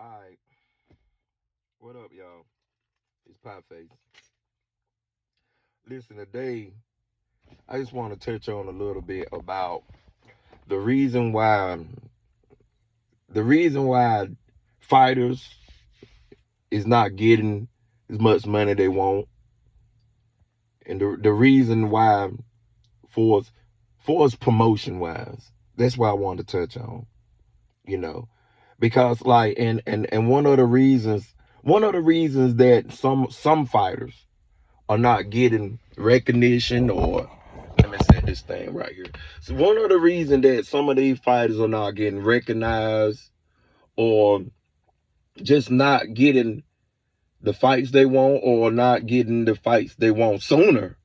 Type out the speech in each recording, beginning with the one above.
All right, what up, y'all? It's Pie Face. Listen, today I just want to touch on a little bit about the reason why the reason why fighters is not getting as much money they want, and the reason why for us promotion wise. That's what I want to touch on. You know, because like and one of the reasons that some fighters are not getting recognition, or let me set this thing right here. So one of the reasons that some of these fighters are not getting recognized, or just not getting the fights they want, or not getting the fights they want sooner,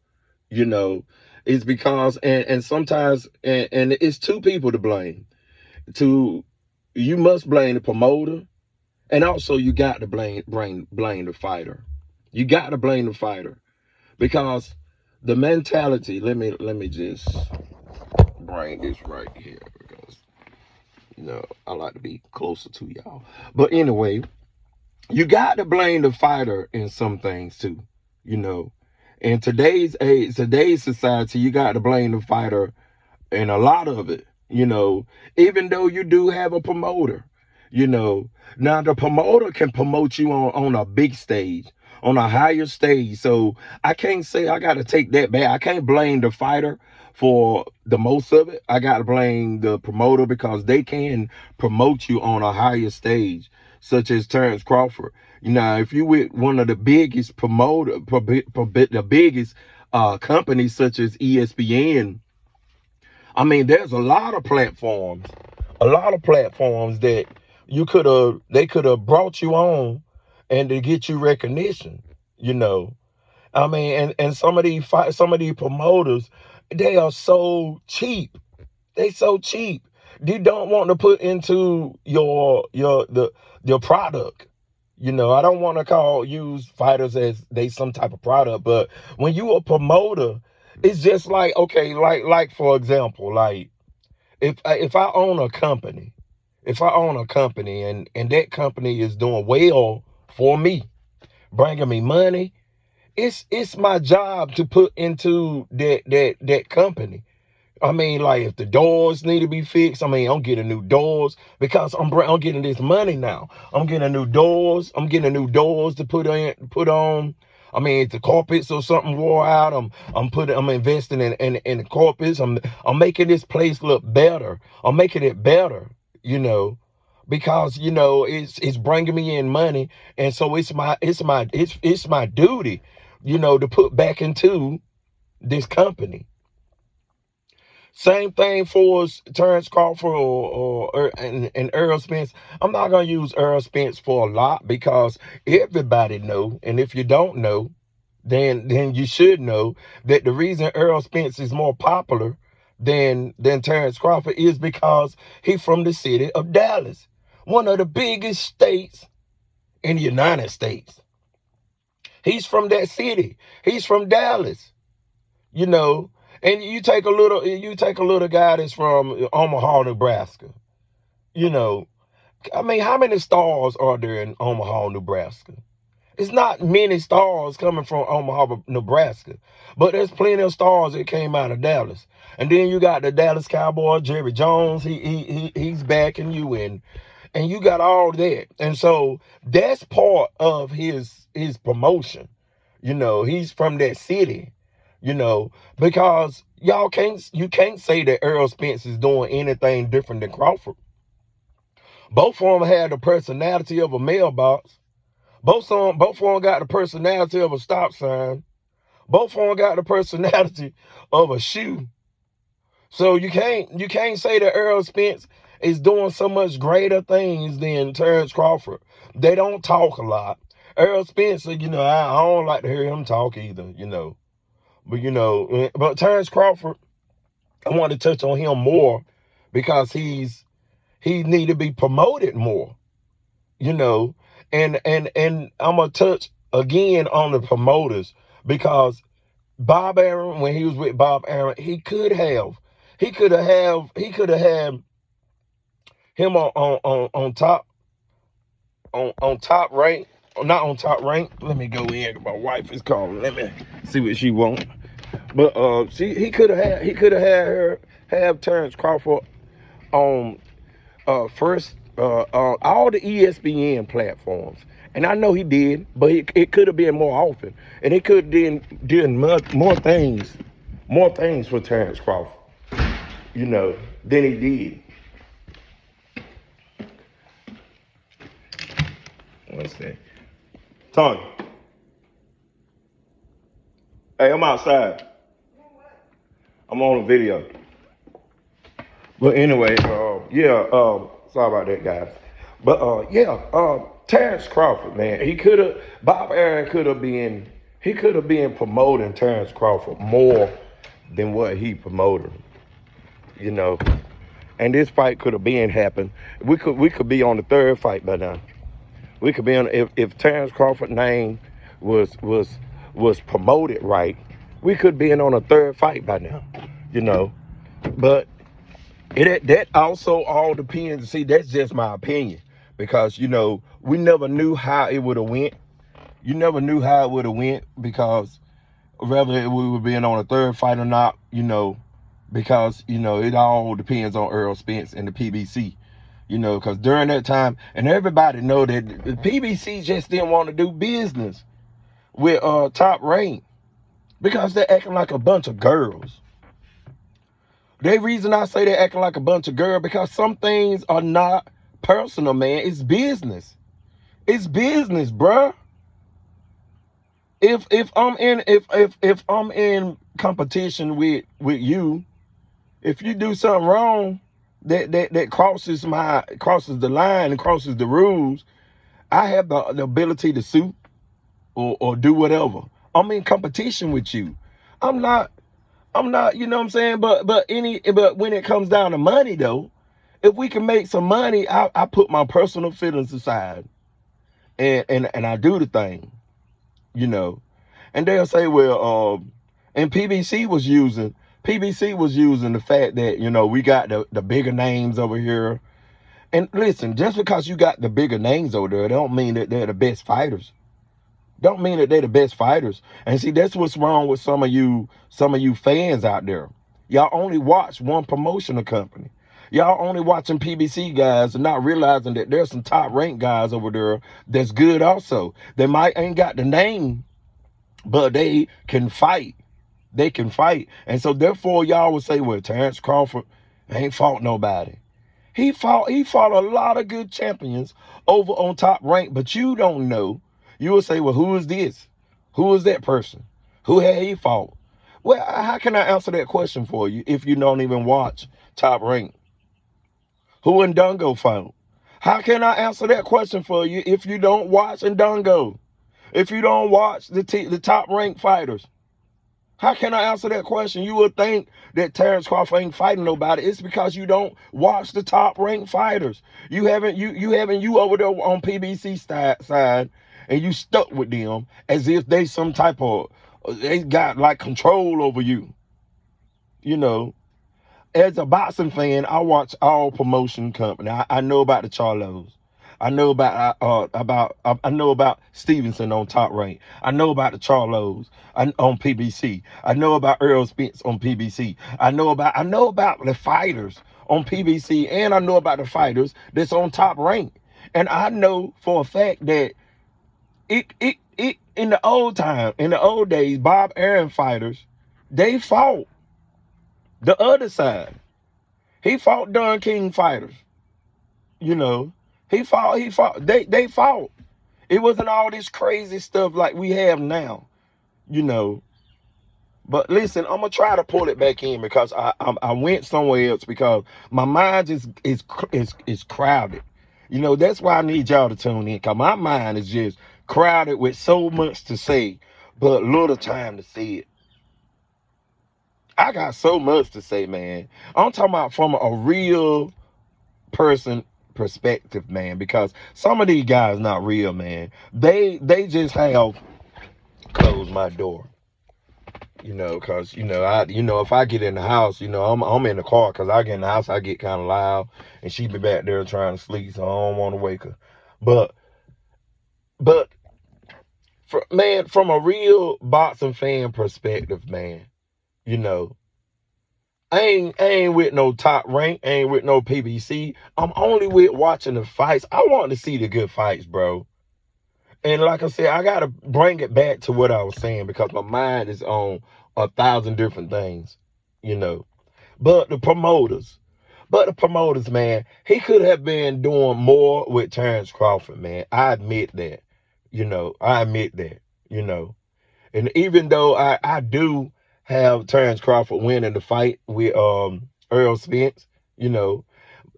you know, is because and sometimes and it's two people to blame. To You must blame the promoter, and also you got to blame the fighter. You got to blame the fighter because the mentality. Let me just bring this right here because I like to be closer to y'all. But anyway, you got to blame the fighter in some things too. You know, in today's age, today's society, you got to blame the fighter in a lot of it. Even though you do have a promoter, you know, now the promoter can promote you on a big stage, on a higher stage. So I can't say I got to take that back. I can't blame the fighter for the most of it. I got to blame the promoter because they can promote you on a higher stage, such as Terrence Crawford. If you with one of the biggest the biggest companies such as ESPN, I mean, there's a lot of platforms that they could have brought you on and to get you recognition, you know. I mean, and some of these promoters, they are so cheap. They so cheap. They don't want to put into your product. I don't want to use fighters as they some type of product, but when you a promoter, it's just like, okay, like for example, like if I own a company, and that company is doing well for me, bringing me money, it's my job to put into that company. I mean, like if the doors need to be fixed, I mean, I'm getting new doors because I'm getting this money now. I'm getting new doors. I'm getting new doors to put on. I mean, if the carpets or something wore out, I'm investing in the carpets. I'm making this place look better. I'm making it better, you know, because it's bringing me in money, and so it's my duty, to put back into this company. Same thing for Terrence Crawford and Earl Spence. I'm not gonna use Earl Spence for a lot because everybody know, and if you don't know, then you should know that the reason Earl Spence is more popular than Terrence Crawford is because he's from the city of Dallas, one of the biggest states in the United States. He's from that city. He's from Dallas. you know. And you take a little guy that's from Omaha, Nebraska. You know, I mean, how many stars are there in Omaha, Nebraska? It's not many stars coming from Omaha, Nebraska, but there's plenty of stars that came out of Dallas. And then you got the Dallas Cowboy, Jerry Jones. He's backing you in, and you got all that. And so that's part of his promotion. He's from that city, because you can't say that Earl Spence is doing anything different than Crawford. Both of them had the personality of a mailbox. Both of them got the personality of a stop sign. Both of them got the personality of a shoe. So you can't say that Earl Spence is doing so much greater things than Terrence Crawford. They don't talk a lot. Earl Spence, I don't like to hear him talk either. But Terrence Crawford, I want to touch on him more because he need to be promoted more, you know. And I'm gonna touch again on the promoters because Bob Aaron, when he was with Bob Aaron, he could have had him on top on Top Rank, not on Top Rank. Let me go in. My wife is calling. Let me see what she wants. But he could have had her have Terrence Crawford on first all the ESPN platforms. And I know he did, but it could have been more often. And it could have done more things for Terrence Crawford, than he did. What's that? Tony. Hey, I'm outside. I'm on a video. But anyway, sorry about that, guys. But Terrence Crawford, man, Bob Aaron could have been promoting Terrence Crawford more than what he promoted, And this fight could have been happened. We could be on the third fight by now. We could be on if Terrence Crawford's name was promoted right, we could be on a third fight by now, But that also all depends. See, that's just my opinion because we never knew how it would have went. You never knew how it would have went because whether we were being on a third fight or not, because it all depends on Earl Spence and the PBC. Because during that time, and everybody know that the PBC just didn't want to do business with Top Rank because they're acting like a bunch of girls. The reason I say they're acting like a bunch of girls because some things are not personal, man. It's business. It's business, bruh. If I'm in competition with you, if you do something wrong that crosses the line and crosses the rules, I have the ability to sue or do whatever. I'm in competition with you. I'm not, you know what I'm saying? But when it comes down to money though, if we can make some money, I put my personal feelings aside and I do the thing, And they'll say, well, and PBC was using the fact that, we got the bigger names over here. And listen, just because you got the bigger names over there, don't mean that they're the best fighters. Don't mean that they're the best fighters. And see, that's what's wrong with some of you fans out there. Y'all only watch one promotional company. Y'all only watching PBC guys and not realizing that there's some Top Rank guys over there that's good also. They might ain't got the name, but they can fight. They can fight. And so therefore y'all would say, well, Terrence Crawford ain't fought nobody. He fought a lot of good champions over on Top Rank, but you don't know. You will say, well, who is this? Who is that person? Who had he fought? Well, how can I answer that question for you if you don't even watch Top Rank? Who Ndongo fought? How can I answer that question for you if you don't watch Ndongo? If you don't watch the Top Rank fighters? How can I answer that question? You would think that Terrence Crawford ain't fighting nobody. It's because you don't watch the Top Rank fighters. You haven't over there on PBC side, and you stuck with them as if they some type of they got like control over you. As a boxing fan, I watch all promotion company. I know about the Charlos. I know about Stevenson on Top Rank. I know about the Charlos on PBC. I know about Earl Spence on PBC. I know about the fighters on PBC, and I know about the fighters that's on Top Rank. And I know for a fact that it in the old days, Bob Aaron fighters, they fought the other side. He fought Don King fighters. He fought. They fought. It wasn't all this crazy stuff like we have now, But listen, I'm gonna try to pull it back in because I went somewhere else because my mind is crowded. That's why I need y'all to tune in because my mind is just crowded with so much to say, but little time to say it. I got so much to say, man. I'm talking about from a real person perspective, man, because some of these guys not real, man. They just have closed my door. Because if I get in the house, I'm in the car because I get in the house, I get kind of loud, and she be back there trying to sleep, so I don't want to wake her. But But man, from a real boxing fan perspective, man, you know, I ain't with no top rank, I ain't with no PBC. I'm only with watching the fights. I want to see the good fights, bro. And like I said, I gotta bring it back to what I was saying because my mind is on 1,000 different things, you know. But the promoters, man, he could have been doing more with Terrence Crawford, man. I admit that. I admit that, you know. And even though I do have Terrence Crawford winning the fight with Earl Spence, you know,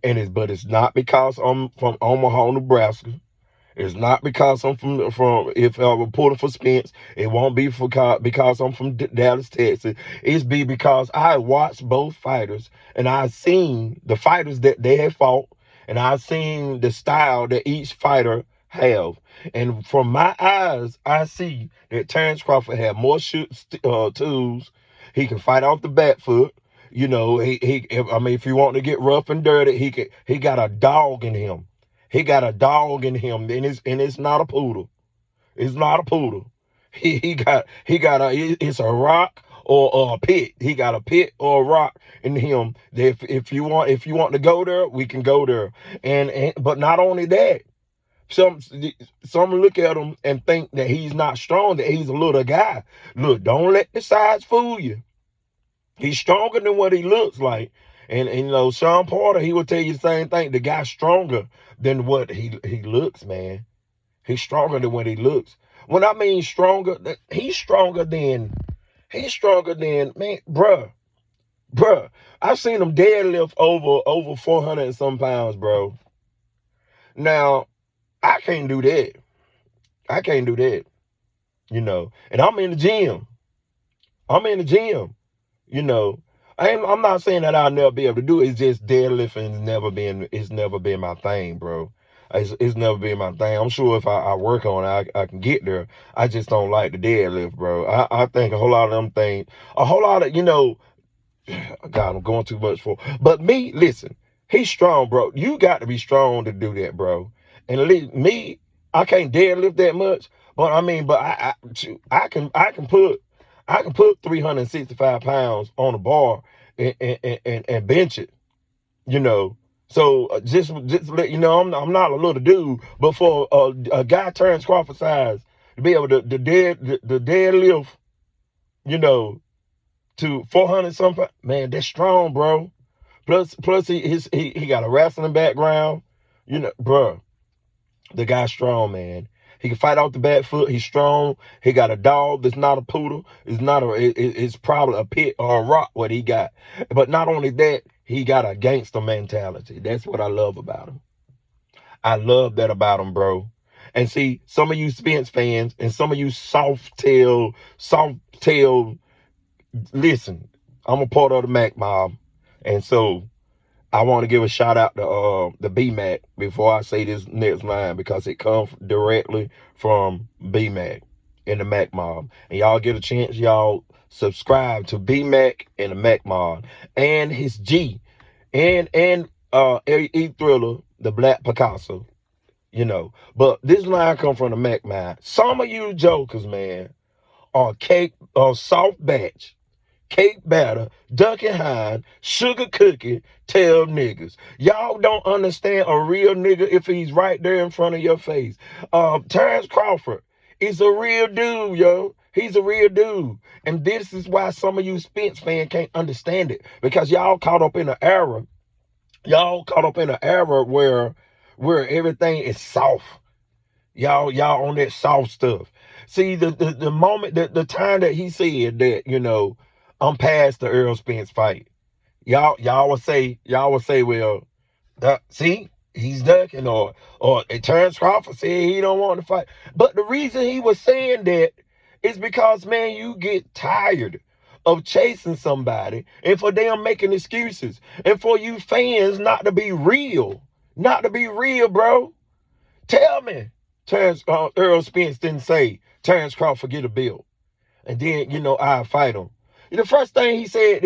but it's not because I'm from Omaha, Nebraska. It's not because I'm from if I'm reporting for Spence. It won't be because I'm from Dallas, Texas. It's because I watched both fighters and I've seen the fighters that they have fought and I've seen the style that each fighter have. And from my eyes, I see that Terrence Crawford had more tools. He can fight off the back foot. If you want to get rough and dirty, he got a dog in him. He got a dog in him, and it's not a poodle. It's not a poodle. It's a rock or a pit. He got a pit or a rock in him. If you want to go there, we can go there. But not only that, some look at him and think that he's not strong, that he's a little guy. Look, don't let the size fool you. He's stronger than what he looks like. And Sean Porter, he will tell you the same thing. The guy's stronger than what he looks, man. He's stronger than what he looks. When I mean stronger, he's stronger than, man, bruh. I've seen him deadlift over 400 and some pounds, bro. Now, I can't do that. And I'm in the gym. I'm not saying that I'll never be able to do it. It's just deadlifting it's never been my thing, bro. It's never been my thing. I'm sure if I work on it, I can get there. I just don't like the deadlift, bro. I think a whole lot of them things, God, I'm going too much for. But me, listen, he's strong, bro. You got to be strong to do that, bro. And me, I can't deadlift that much. But I can put 365 pounds on a bar and bench it, you know. So just to let you know, I'm not a little dude, but for a guy Terrence Crawford size to be able to the deadlift, to 400 something, man, that's strong, bro. Plus he got a wrestling background, bro. The guy's strong, man. He can fight off the back foot. He's strong. He got a dog that's not a poodle. It's probably a pit or a rock what he got. But not only that, he got a gangster mentality. That's what I love about him. I love that about him, bro. And see, some of you Spence fans and some of you soft tail, listen, I'm a part of the Mac mob. And so I want to give a shout out to the BMAC before I say this next line because it comes directly from BMAC and the Mac Mob. And y'all get a chance, y'all subscribe to BMAC and the Mac Mob and his G and E Thriller, the Black Picasso, But this line come from the Mac Mob. Some of you jokers, man, are soft batch, cake batter, Duncan Hine, sugar cookie, tell niggas. Y'all don't understand a real nigga if he's right there in front of your face. Terrence Crawford is a real dude, yo. He's a real dude. And this is why some of you Spence fans can't understand it. Because y'all caught up in an era. Where everything is soft. Y'all on that soft stuff. See, the moment, the time that he said that, I'm past the Earl Spence fight. Y'all will say, well, see, he's ducking, or Terrence Crawford said he don't want to fight. But the reason he was saying that is because, man, you get tired of chasing somebody and for them making excuses and for you fans not to be real, bro. Tell me, Earl Spence didn't say Terrence Crawford get a belt, and then I fight him. The first thing he said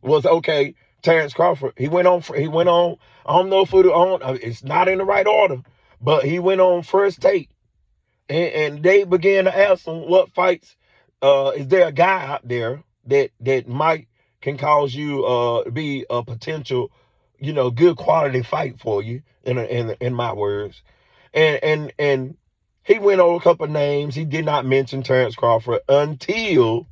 was, okay, Terrence Crawford. He went on. I don't know if it's not in the right order, But he went on First Take, and they began to ask him what fights. Is there a guy out there that might can cause you be a potential, good quality fight for you, in my words. And he went over a couple of names. He did not mention Terrence Crawford until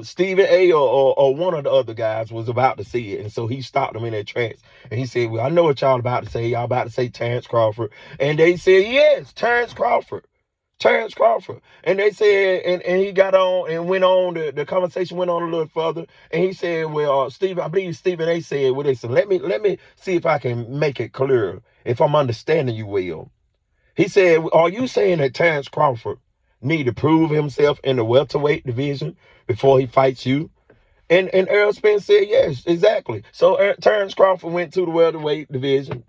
Stephen A or one of the other guys was about to see it. And so he stopped him in their tracks. And he said, well, I know what y'all about to say. Y'all about to say Terrence Crawford. And they said, yes, Terrence Crawford. Terrence Crawford. And they said, and he got on and went on, the conversation went on a little further. And he said, well, I believe Stephen A said, well, listen, let me see if I can make it clear, if I'm understanding you well. He said, are you saying that Terrence Crawford need to prove himself in the welterweight division before he fights you? And Errol Spence said, yes, exactly. So Terrence Crawford went to the welterweight division.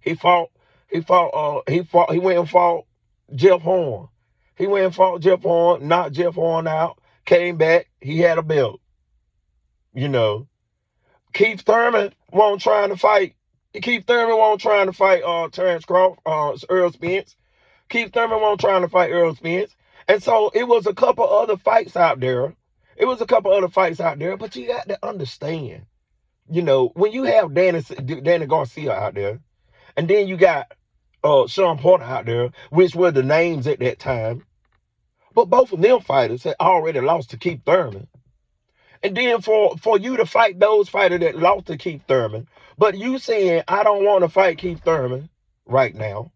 He went and fought Jeff Horn. He went and fought Jeff Horn, knocked Jeff Horn out, came back, he had a belt. Keith Thurman won't trying to fight. Terrence Crawford, Errol Spence. Keith Thurman won't trying to fight Errol Spence. And so it was a couple other fights out there. But you got to understand, when you have Danny Garcia out there, and then you got Sean Porter out there, which were the names at that time. But both of them fighters had already lost to Keith Thurman. And then for you to fight those fighters that lost to Keith Thurman, but you saying, I don't want to fight Keith Thurman right now.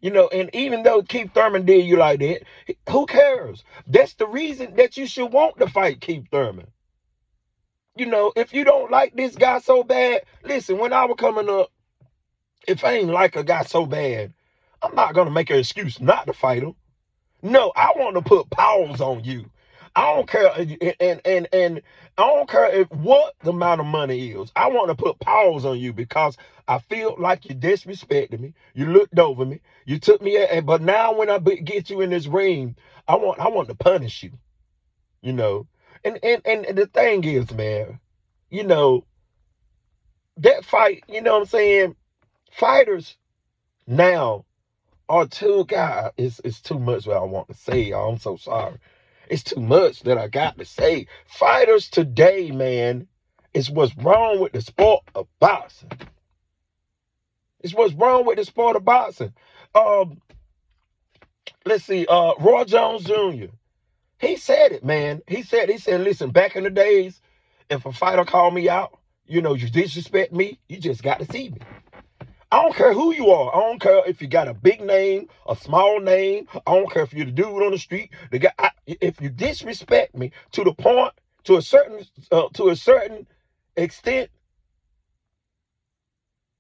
And even though Keith Thurman did you like that, who cares? That's the reason that you should want to fight Keith Thurman. If you don't like this guy so bad, listen, when I was coming up, if I ain't like a guy so bad, I'm not going to make an excuse not to fight him. No, I want to put paws on you. I don't care, and I don't care what the amount of money is. I want to put paws on you because I feel like you disrespected me. You looked over me. You took me, but now when I get you in this ring, I want to punish you. And the thing is, man, that fight, what I'm saying? Fighters now are too, God, it's too much what I want to say, y'all. I'm so sorry. It's too much that I got to say. Fighters today, man, it's what's wrong with the sport of boxing. It's what's wrong with the sport of boxing. Let's see, Roy Jones Jr., he said it, man. He said, listen, back in the days, if a fighter called me out, you disrespect me, you just got to see me. I don't care who you are. I don't care if you got a big name, a small name. I don't care if you're the dude on the street. The guy. If you disrespect me to the point, to a certain extent.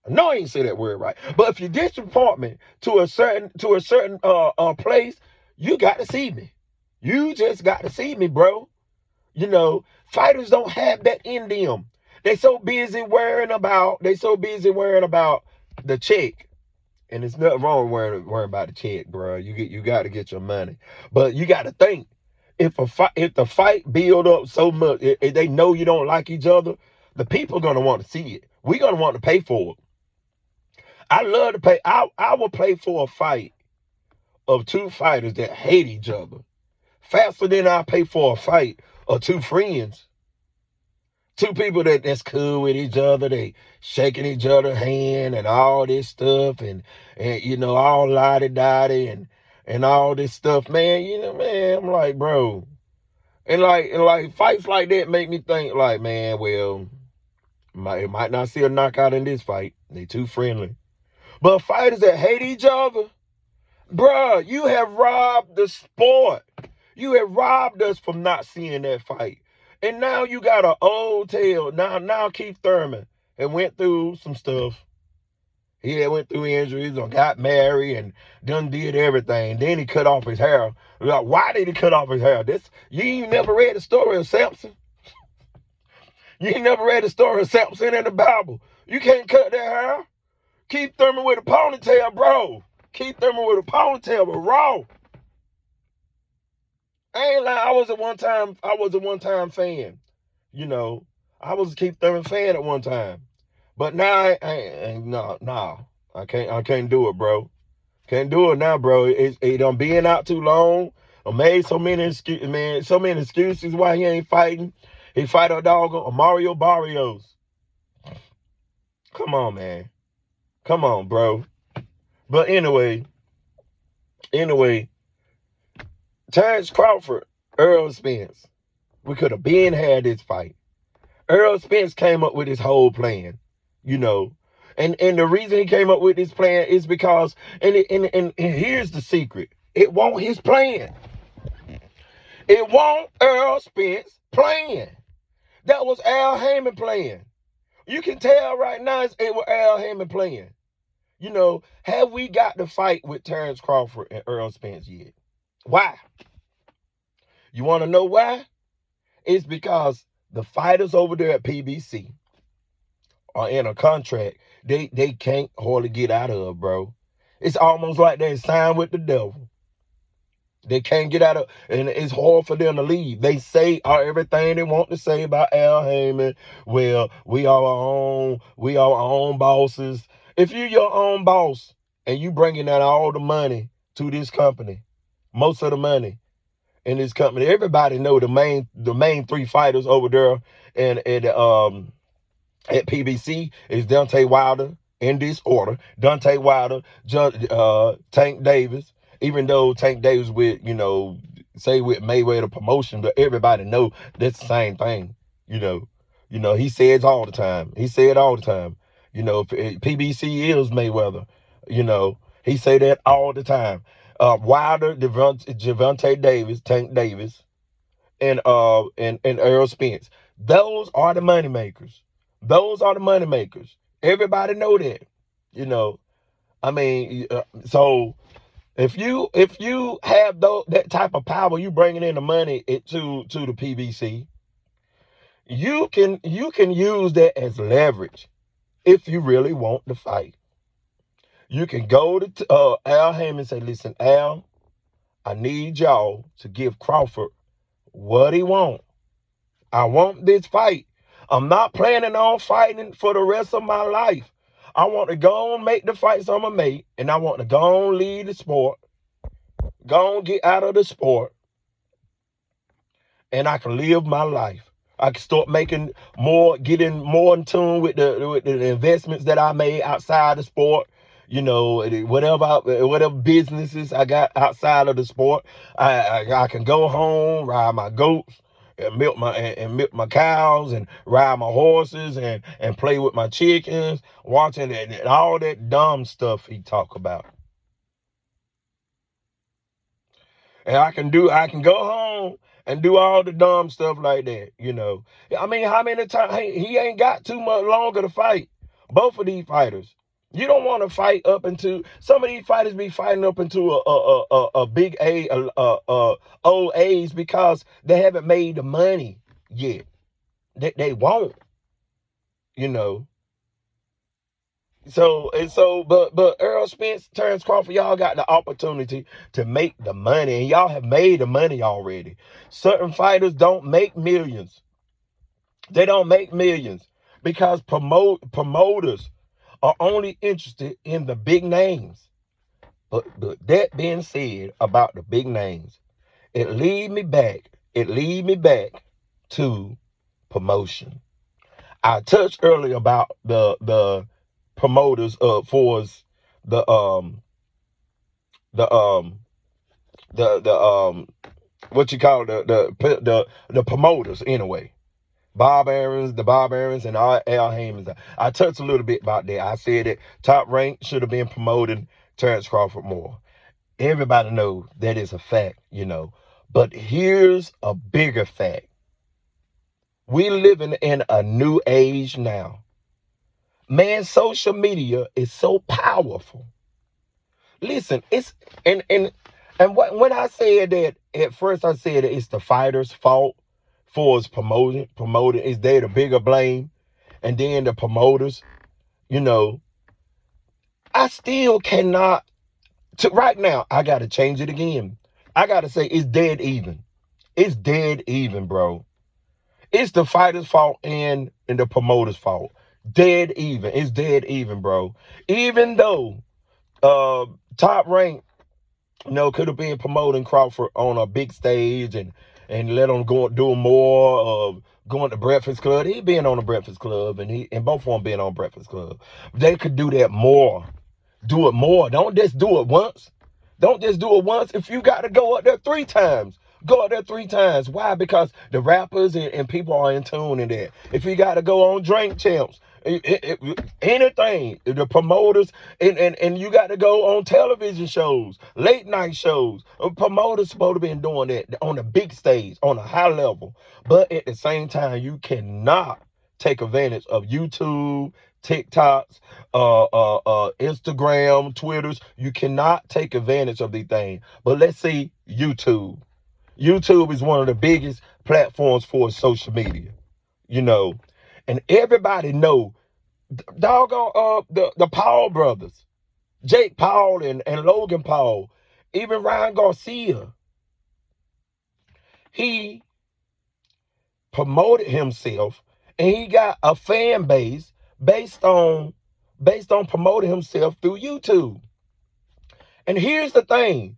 No, I ain't say that word right. But if you disappoint me to a certain place, you got to see me. You just got to see me, bro. Fighters don't have that in them. They so busy worrying about the check. And there's nothing wrong with worrying about the check, bro. You got to get your money. But you got to think, if the fight build up so much, if they know you don't like each other, the people are going to want to see it. We're going to want to pay for it. I love to pay. I will pay for a fight of two fighters that hate each other faster than I pay for a fight of two friends. Two people that's cool with each other, they shaking each other's hand and all this stuff, and all lottie-dottie and all this stuff, man. Man, I'm like, bro. And like fights like that make me think, like, man, well, it might not see a knockout in this fight. They too friendly. But fighters that hate each other, bro, you have robbed the sport. You have robbed us from not seeing that fight. And now you got an old tale. Now Keith Thurman and went through some stuff. He had went through injuries or got married and done did everything. Then he cut off his hair. Like, why did he cut off his hair? You ain't never read the story of Samson. You ain't never read the story of Samson in the Bible. You can't cut that hair. Keith Thurman with a ponytail, bro. Keith Thurman with a ponytail, but raw. I ain't lying. I was a one-time fan. I was a Keith Thurman fan at one time. But now, no, I can't do it, bro. Can't do it now, bro. It done being out too long. I made so many excuses why he ain't fighting. He fight a dog on Mario Barrios. Come on, man. Come on, bro. But anyway, Terrence Crawford, Earl Spence. We could have been had this fight. Earl Spence came up with his whole plan, you know. And the reason he came up with this plan is because, and here's the secret. It won't his plan. It won't Earl Spence plan. That was Al Haymon plan. You can tell right now it was Al Haymon plan. You know, have we got to fight with Terrence Crawford and Earl Spence yet? Why? You want to know why? It's because the fighters over there at PBC are in a contract they can't hardly get out of, bro. It's almost like they signed with the devil. They can't get out of, and it's hard for them to leave. They say everything they want to say about Al Haymon. Well, we are our own bosses. If you're your own boss and you bringing out all the money to this company, most of the money in this company, everybody know the main three fighters over there and at PBC is Deontay Wilder in this order. Deontay Wilder, Tank Davis. Even though Tank Davis with with Mayweather promotion, but everybody know that's the same thing. He says all the time. He said all the time. PBC is Mayweather. He say that all the time. Wilder, Gervonta Davis, Tank Davis, and Earl Spence. Those are the money makers. Those are the money makers. Everybody know that. So if you have that type of power, you bringing in the money to the PBC, you can use that as leverage if you really want to fight. You can go to Al Haymon and say, listen, Al, I need y'all to give Crawford what he wants. I want this fight. I'm not planning on fighting for the rest of my life. I want to go and make the fights I'm going to make, and I want to go and leave the sport, go and get out of the sport, and I can live my life. I can start making more, getting more in tune with the investments that I made outside the sport. Whatever businesses I got outside of the sport, I can go home, ride my goats, and milk my cows, and ride my horses, and play with my chickens, watching and all that dumb stuff he talk about. And I can go home and do all the dumb stuff like that. How many times he ain't got too much longer to fight? Both of these fighters. You don't want to fight up into, some of these fighters be fighting up into a big old age because they haven't made the money yet. They won't, But Earl Spence, Terrence Crawford, y'all got the opportunity to make the money, and y'all have made the money already. Certain fighters don't make millions. They don't make millions because promoters are only interested in the big names. But that being said about the big names, it lead me back to promotion. I touched earlier about the promoters for the what you call the promoters anyway. Bob Aarons, and Al Haymon. I touched a little bit about that. I said that Top Rank should have been promoting Terrence Crawford more. Everybody knows that is a fact, But here's a bigger fact. We living in a new age now. Man, social media is so powerful. Listen, when I said that, at first I said that it's the fighter's fault for his promoting is they the bigger blame, and then the promoters, I still cannot, right now, I got to change it again. I got to say it's dead even. It's dead even, bro. It's the fighter's fault and the promoter's fault. Dead even. It's dead even, bro. Even though Top Rank, could have been promoting Crawford on a big stage and let him go do more of going to Breakfast Club. He been on the Breakfast Club and both of them been on Breakfast Club. They could do that more. Do it more. Don't just do it once. Don't just do it once. If you got to go up there 3 times, go up there 3 times. Why? Because the rappers and people are in tune in that. If you got to go on Drink Champs, anything, the promoters, and you got to go on television shows, late night shows. Promoters supposed to be doing that on the big stage, on a high level. But at the same time, you cannot take advantage of YouTube, TikToks, Instagram, Twitters. You cannot take advantage of these things. But let's see YouTube. YouTube is one of the biggest platforms for social media, and everybody know doggone the Paul brothers, Jake Paul and Logan Paul, even Ryan Garcia. He promoted himself and he got a fan base based on promoting himself through YouTube. And here's the thing,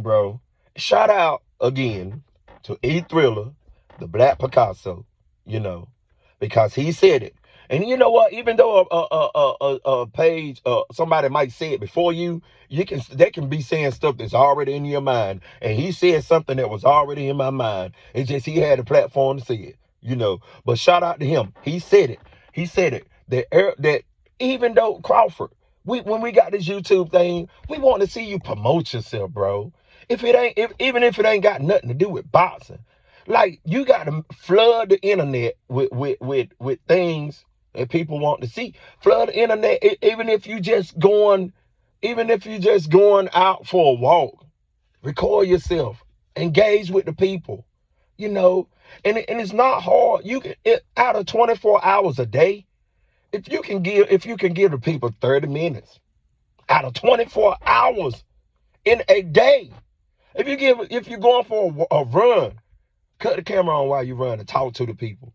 bro. Shout out again to E Thriller, the Black Picasso, because he said it. And you know what? Even though a page, somebody might say it before they can be saying stuff that's already in your mind. And he said something that was already in my mind. It's just he had a platform to say it, But shout out to him. He said it. He said it. That even though Crawford, when we got this YouTube thing, we want to see you promote yourself, bro. Even if it ain't got nothing to do with boxing, like you got to flood the internet with things that people want to see. Flood the internet, even if you just going out for a walk, record yourself, engage with the people, and it's not hard. You can out of 24 hours a day, if you can give the people 30 minutes out of 24 hours in a day. If you're going for a run, cut the camera on while you run and talk to the people.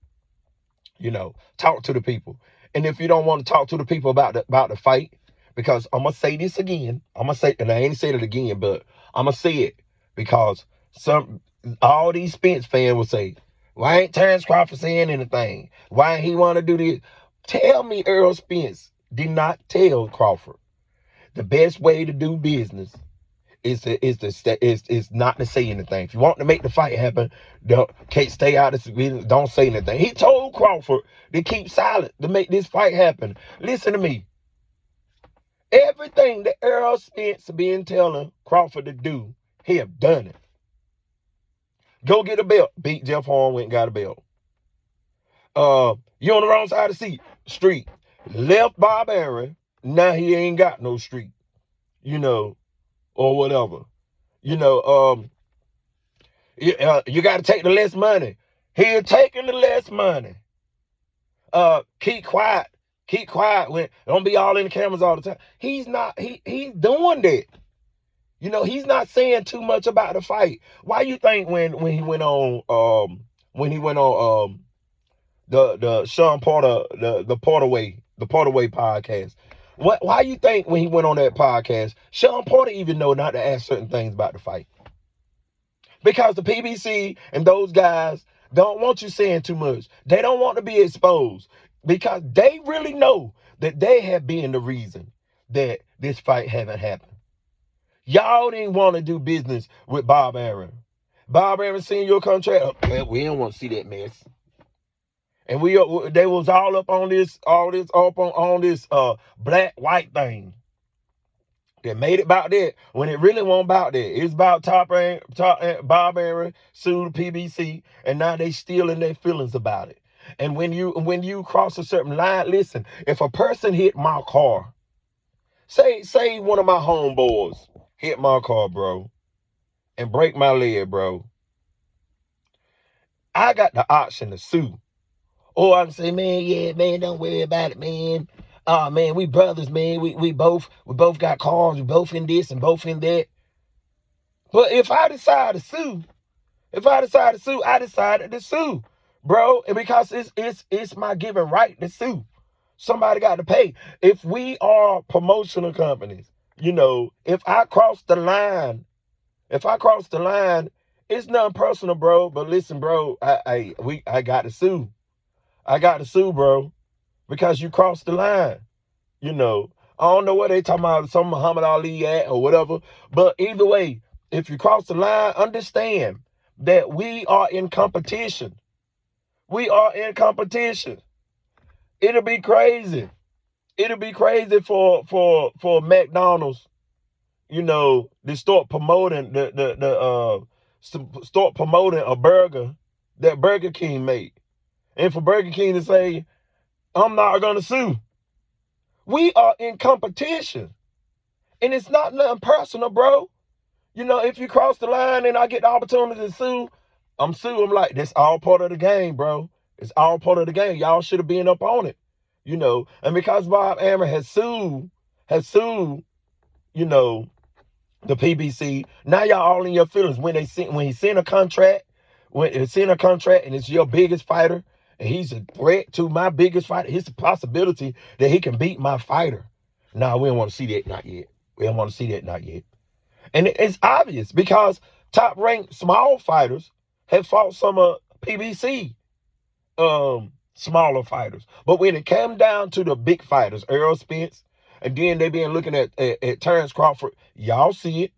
Talk to the people. And if you don't want to talk to the people about the fight, because I'm gonna say this again, and I ain't said it again, but I'm gonna say it because all these Spence fans will say, why ain't Terrence Crawford saying anything? Why ain't he want to do this? Tell me Errol Spence did not tell Crawford the best way to do business is not to say anything. If you want to make the fight happen, can't stay out of this, don't say anything. He told Crawford to keep silent to make this fight happen. Listen to me. Everything that Errol Spence been telling Crawford to do, he have done it. Go get a belt. Beat Jeff Horn, went and got a belt. You on the wrong side of the street. Left Bob Aaron, now he ain't got no street. Or whatever. You got to take the less money. He taking the less money. Keep quiet. Don't be all in the cameras all the time. He's doing that. He's not saying too much about the fight. Why you think when he went on the Sean Porter, the Porterway podcast, why you think when he went on that podcast, Sean Porter even know not to ask certain things about the fight? Because the PBC and those guys don't want you saying too much. They don't want to be exposed because they really know that they have been the reason that this fight haven't happened. Y'all didn't want to do business with Bob Aaron. Bob Aaron seen your contract. Oh, we don't want to see that mess. And they was all up on this black white thing. They made it about that when it really wasn't about that. It's about Bob Aaron sued PBC, and now they still in their feelings about it. And when you cross a certain line, listen, if a person hit my car, say one of my homeboys hit my car, bro, and break my leg, bro, I got the option to sue. Or I can say, man, don't worry about it, man. Oh, man, we brothers, man. We both got cars. We both in this and both in that. But if I decide to sue, I decided to sue. bro, and because it's my given right to sue. Somebody got to pay. If we are promotional companies, if I cross the line, it's nothing personal, bro. But listen, bro, I got to sue. I got to sue, bro, because you crossed the line. I don't know what they talking about, some Muhammad Ali at or whatever. But either way, if you cross the line, understand that we are in competition. We are in competition. It'll be crazy. It'll be crazy for McDonald's, to start promoting start promoting a burger that Burger King made. And for Burger King to say, I'm not gonna sue. We are in competition. And it's not nothing personal, bro. If you cross the line and I get the opportunity to sue, I'm like, that's all part of the game, bro. It's all part of the game. Y'all should have been up on it. And because Bob Ammon has sued, the PBC, now y'all all in your feelings when he sent a contract, and it's your biggest fighter, and he's a threat to my biggest fighter. It's a possibility that he can beat my fighter. Nah, we don't want to see that, not yet. We don't want to see that, not yet. And it's obvious because top-ranked small fighters have fought some of PBC smaller fighters. But when it came down to the big fighters, Errol Spence, and then they been looking at Terrence Crawford, y'all see it.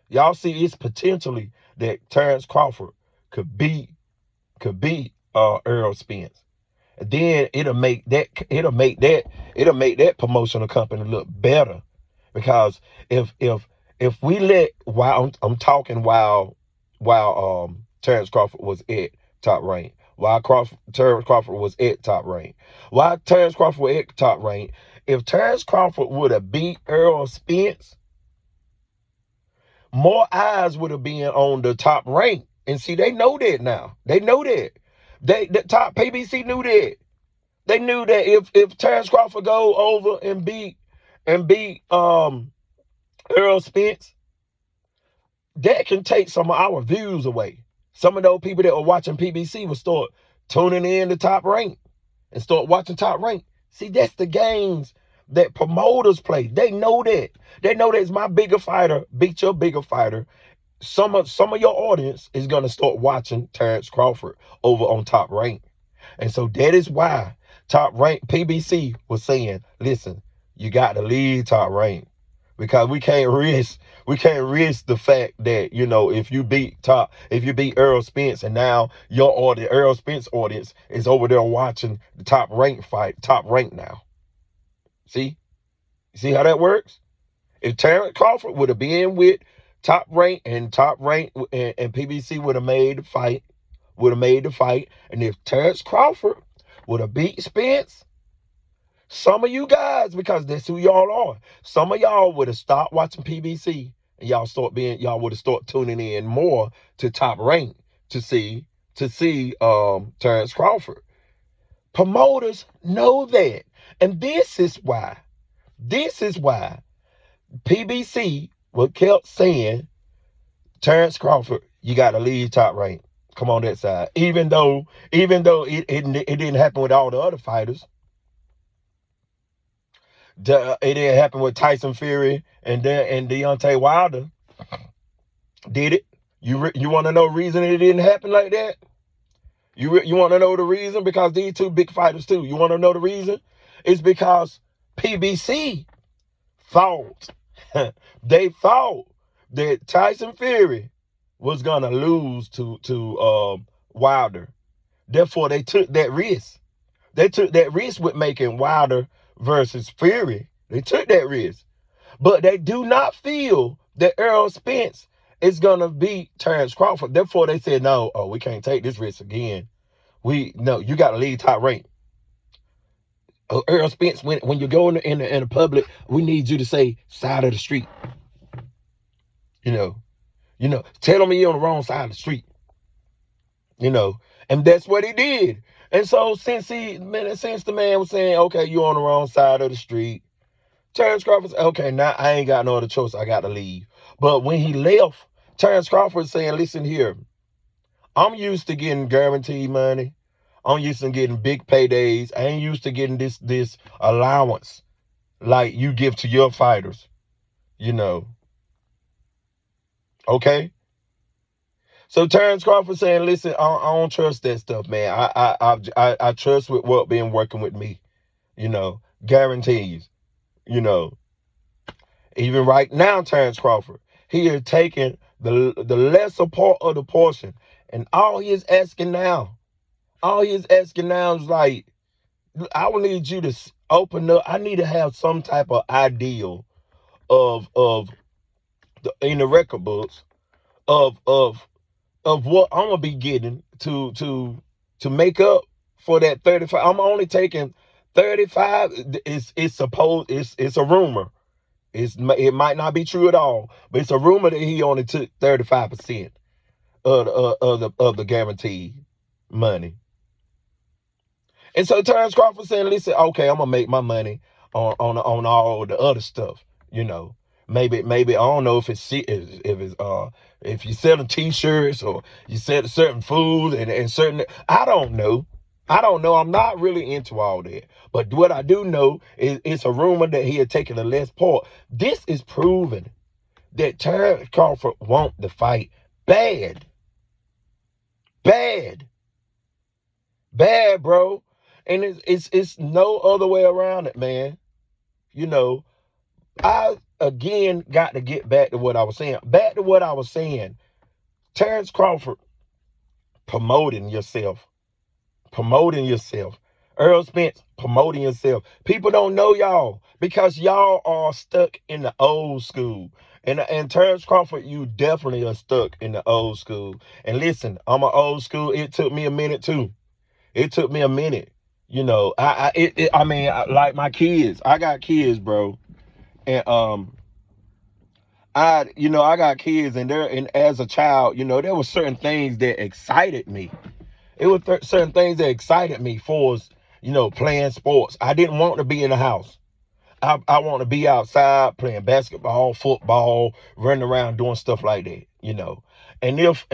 Y'all see it's potentially that Terrence Crawford could beat Errol Spence. And then it'll make that promotional company look better. Because if we let, while I'm talking while Terrence Crawford was at top rank, Terrence Crawford was at top rank, if Terrence Crawford would have beat Errol Spence, more eyes would have been on the top rank. And see, they know that now. They know that. The top PBC knew that. They knew that if Terrence Crawford go over and beat Errol Spence, that can take some of our views away. Some of those people that are watching PBC will start tuning in to Top Rank and start watching Top Rank. See, that's the games that promoters play. They know that. They know that it's my bigger fighter beat your bigger fighter. Some of your audience is going to start watching Terrence Crawford over on Top Rank. And so that is why Top Rank PBC was saying, listen, you got to leave Top Rank. Because we can't risk the fact that, if you beat Errol Spence, and now Errol Spence audience is over there watching the Top Rank fight, Top Rank now. See how that works? If Terrence Crawford would have been with Top Rank and PBC would have made the fight, and if Terrence Crawford would have beat Spence, some of you guys, because that's who y'all are, some of y'all would have stopped watching PBC and y'all would have started tuning in more to Top Rank to see Terrence Crawford. Promoters know that. And this is why PBC kept saying, Terrence Crawford, you got to leave Top Rank. Come on that side. Even though it didn't happen with all the other fighters. It didn't happen with Tyson Fury and Deontay Wilder. Did it? You want to know the reason it didn't happen like that? You want to know the reason? Because these two big fighters too. You want to know the reason? It's because PBC thought they thought that Tyson Fury was gonna lose to Wilder. Therefore, they took that risk. They took that risk with making Wilder versus Fury. They took that risk. But they do not feel that Errol Spence is going to beat Terrence Crawford. Therefore, they said, no, we can't take this risk again. You got to leave Top Rank. Errol Spence, when you go in the public, we need you to say side of the street. Tell me you're on the wrong side of the street. And that's what he did. And so since the man was saying, okay, you're on the wrong side of the street, Terrence Crawford said, okay, now I ain't got no other choice. I got to leave. But when he left, Terrence Crawford saying, listen here, I'm used to getting guaranteed money. I'm used to getting big paydays. I ain't used to getting this allowance like you give to your fighters, you know. Okay? So Terrence Crawford saying, listen, I don't trust that stuff, man. I trust with what been working with me, you know, guarantees, you know. Even right now, Terrence Crawford, he is taking the lesser part of the portion. And all he is asking now is like, I will need you to open up. I need to have some type of ideal of in the record books of what I'm gonna be getting to make up for that 35. I'm only taking 35. It's supposed it's a rumor. It might not be true at all, but it's a rumor that he only took 35% of the guaranteed money. And so Terrence Crawford saying, listen, okay, I'm gonna make my money on all the other stuff, you know. Maybe I don't know if if you selling t-shirts or you sell certain foods and certain, I don't know. I'm not really into all that. But what I do know is it's a rumor that he had taken a less part. This is proven that Terrence Crawford want the fight bad. Bad, bro. And it's no other way around it, man. You know, I again got to get back to what I was saying. Terrence Crawford, promoting yourself. Earl Spence, promoting yourself. People don't know y'all because y'all are stuck in the old school. And Terrence Crawford, you definitely are stuck in the old school. And listen, I'm an old school. It took me a minute too. You know, I mean, like my kids. I got kids, bro. And I got kids, and as a child, you know, there were certain things that excited me. It was certain things that excited me for, you know, playing sports. I didn't want to be in the house. I want to be outside playing basketball, football, running around doing stuff like that, you know. And if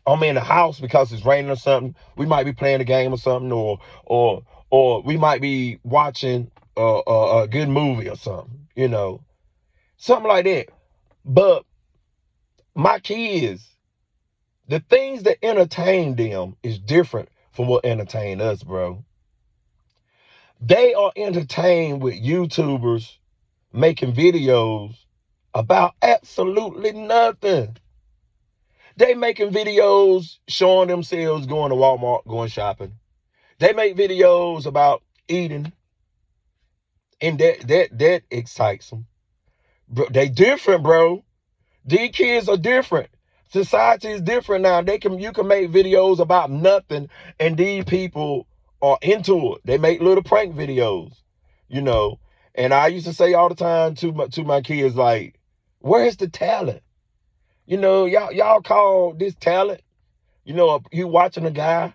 I'm in the house because it's raining or something, we might be playing a game or something, or we might be watching a good movie or something, you know, something like that. But my kids, the things that entertain them is different from what entertain us, bro. They are entertained with YouTubers making videos about absolutely nothing. They making videos showing themselves going to Walmart, going shopping. They make videos about eating, and that excites them. Bro, they different, bro. These kids are different. Society is different now. You can make videos about nothing, and these people are into it. They make little prank videos, you know. And I used to say all the time to my kids, like, where's the talent? You know, y'all call this talent. You know, you watching a guy,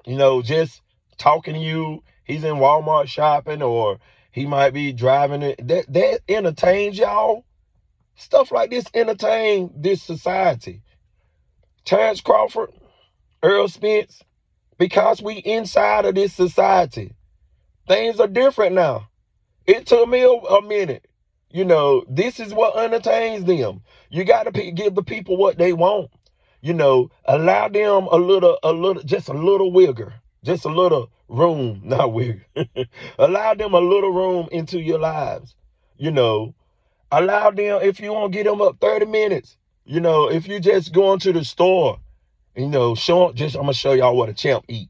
you know, just talking to you. He's in Walmart shopping, or he might be driving it. That entertains y'all. Stuff like this entertain this society. Terrence Crawford, Earl Spence, because we inside of this society. Things are different now. It took me a minute. You know, this is what entertains them. You got to give the people what they want. You know, allow them just a little wigger. Just a little room, not wigger. Allow them a little room into your lives. You know, allow them, if you want to get them up 30 minutes, you know, if you just going to the store, you know, I'm going to show y'all what a champ eat.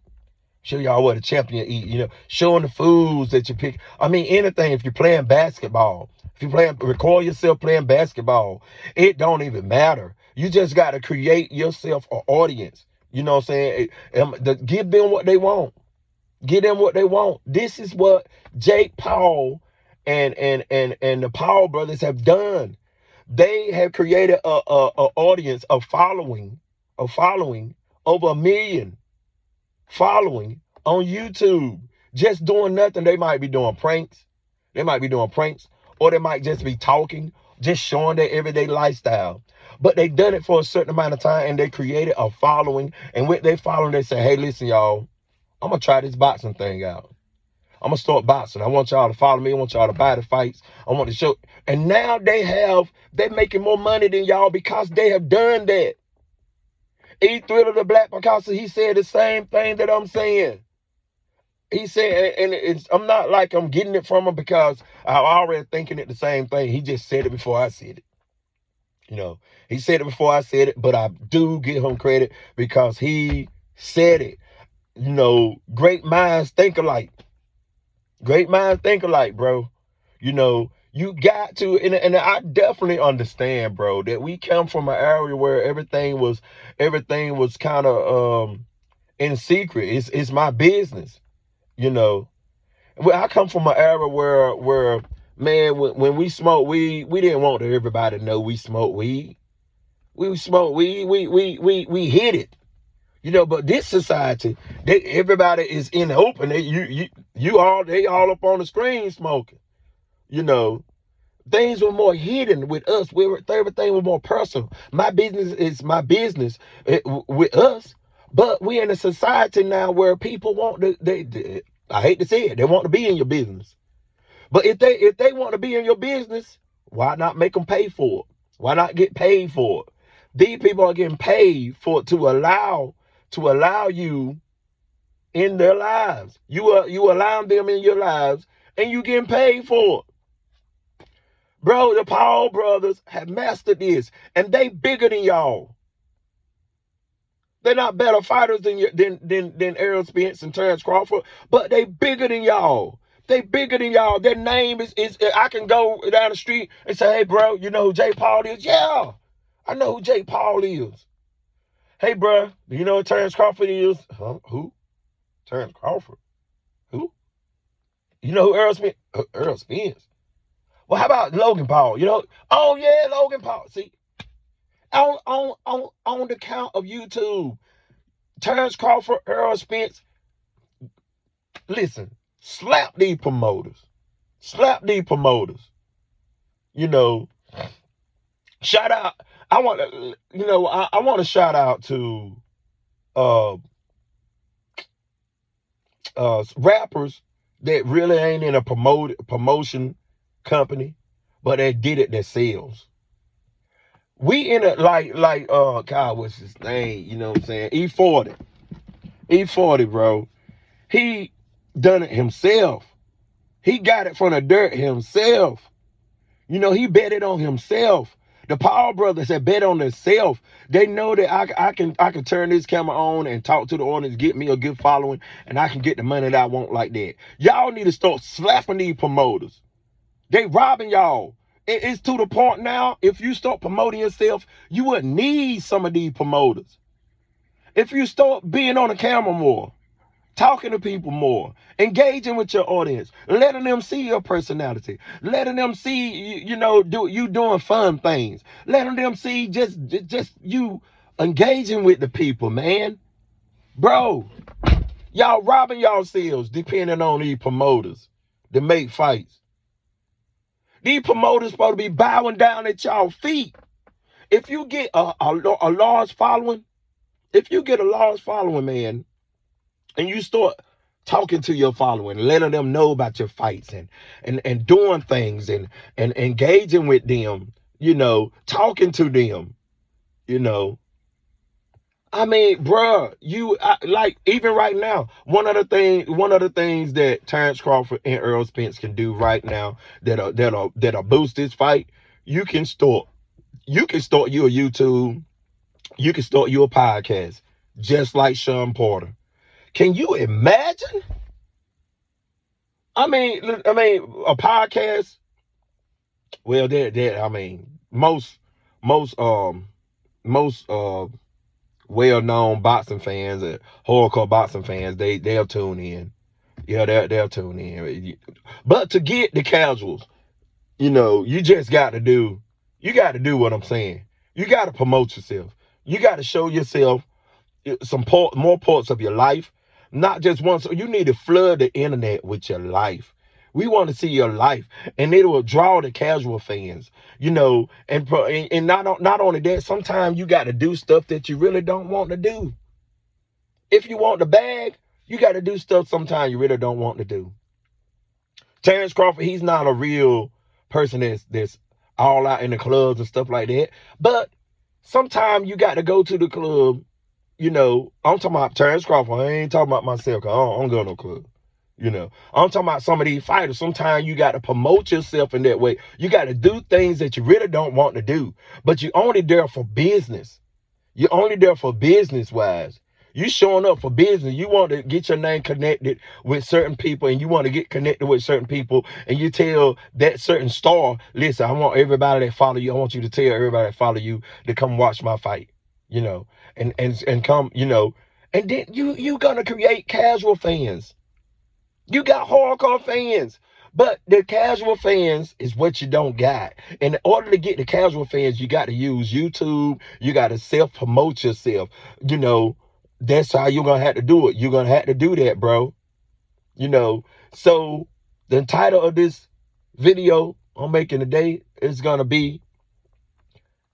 Show y'all what a champion eat, you know, showing the foods that you pick. I mean, anything. If you're playing basketball, record yourself playing basketball, it don't even matter. You just got to create yourself an audience. You know what I'm saying? Give them what they want. Give them what they want. This is what Jake Paul and the Paul brothers have done. They have created a audience, a following over 1 million following on YouTube. Just doing nothing. They might be doing pranks. Or they might just be talking, just showing their everyday lifestyle. But they done it for a certain amount of time, and they created a following. And with their following, they say, hey, listen, y'all, I'm gonna try this boxing thing out. I'm gonna start boxing. I want y'all to follow me. I want y'all to buy the fights. I want to show. And now they're making more money than y'all because they have done that. E Thriller the Black Picasso, he said the same thing that I'm saying. He said, and I'm not like I'm getting it from him because I'm already thinking it the same thing. He just said it before I said it. You know, he said it before I said it, but I do give him credit because he said it. You know, great minds think alike. Great minds think alike, bro. You know, you got to, and I definitely understand, bro, that we come from an area where everything was kind of in secret. It's my business, you know. Well, I come from an era where man, when we smoked weed, we didn't want everybody to know we smoked weed. We smoked weed, we hid it. You know, but this society, everybody is in the open. They all up on the screen smoking. You know, things were more hidden with us. Everything was more personal. My business is my business with us. But we're in a society now where people want to. I hate to say it, they want to be in your business. But if they want to be in your business, why not make them pay for it? Why not get paid for it? These people are getting paid to allow you in their lives. You allowing them in your lives, and you getting paid for it. Bro, the Paul brothers have mastered this, and they bigger than y'all. They're not better fighters than Errol Spence and Terrence Crawford, but they bigger than y'all. They bigger than y'all. Their name is I can go down the street and say, hey, bro, you know who Jay Paul is? Yeah, I know who Jay Paul is. Hey, bro, do you know what Terrence Crawford is? Huh? Who? Terrence Crawford? Who? You know who Errol Spence? Errol Spence. Well, how about Logan Paul? You know? Oh yeah, Logan Paul. See, on the count of YouTube, Terrence Crawford, Errol Spence. Listen, slap these promoters. Slap these promoters. You know, shout out. I want to shout out to rappers that really ain't in a promotion company, but they did it themselves. We in a God, what's his name? You know what I'm saying? E40, bro. He done it himself. He got it from the dirt himself. You know, he betted on himself. The Paul brothers have bet on themselves. They know that I can turn this camera on and talk to the audience, get me a good following, and I can get the money that I want like that. Y'all need to start slapping these promoters. They robbing y'all. It's to the point now, if you start promoting yourself, you wouldn't need some of these promoters. If you start being on the camera more, talking to people more, engaging with your audience, letting them see your personality, letting them see you doing fun things, letting them see just you engaging with the people, man. Bro, y'all robbing yourselves depending on these promoters to make fights. These promoters supposed to be bowing down at y'all feet. If you get a large following, man, and you start talking to your following, letting them know about your fights and doing things and engaging with them, you know, talking to them, you know. I mean, bruh, like even right now, one of the things that Terrence Crawford and Errol Spence can do right now that'll boost this fight, you can start you a YouTube, you can start you a podcast, just like Sean Porter. Can you imagine? I mean, a podcast. Well, I mean, most well-known boxing fans, hardcore boxing fans, they'll tune in. Yeah, they'll tune in. But to get the casuals, you know, you got to do what I'm saying. You got to promote yourself. You got to show yourself more parts of your life, not just one. So you need to flood the internet with your life. We want to see your life, and it will draw the casual fans, you know. And not only that, sometimes you got to do stuff that you really don't want to do. If you want the bag, You got to do stuff sometimes you really don't want to do. Terrence Crawford, he's not a real person that's all out in the clubs and stuff like that. But sometimes you got to go to the club. You know, I'm talking about Terrence Crawford. I ain't talking about myself, because I don't go to no club. You know, I'm talking about some of these fighters. Sometimes you got to promote yourself in that way. You got to do things that you really don't want to do, but you only there for business. You're only there for business wise. You showing up for business. You want to get your name connected with certain people, and you want to get connected with certain people, and you tell that certain star, listen, I want everybody that follow you, I want you to tell everybody that follow you to come watch my fight, you know, and come, you know, and then you gonna create casual fans. You got hardcore fans, but the casual fans is what you don't got. And in order to get the casual fans, you got to use YouTube. You got to self-promote yourself. You know, that's how you're going to have to do it. You're going to have to do that, bro. You know, so the title of this video I'm making today is going to be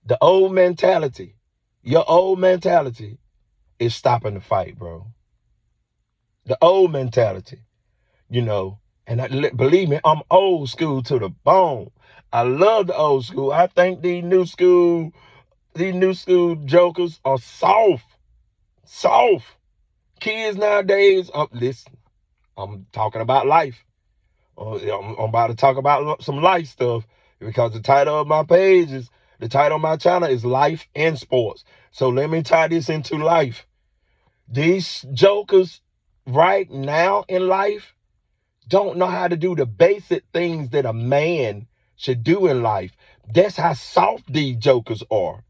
The Old Mentality. Your old mentality is stopping the fight, bro. The old mentality. You know, and believe me, I'm old school to the bone. I love the old school. I think these new school jokers are soft. Kids nowadays, listen, I'm talking about life. I'm about to talk about some life stuff, because the title of my channel is Life and Sports. So let me tie this into life. These jokers right now in life don't know how to do the basic things that a man should do in life. That's how soft these jokers are.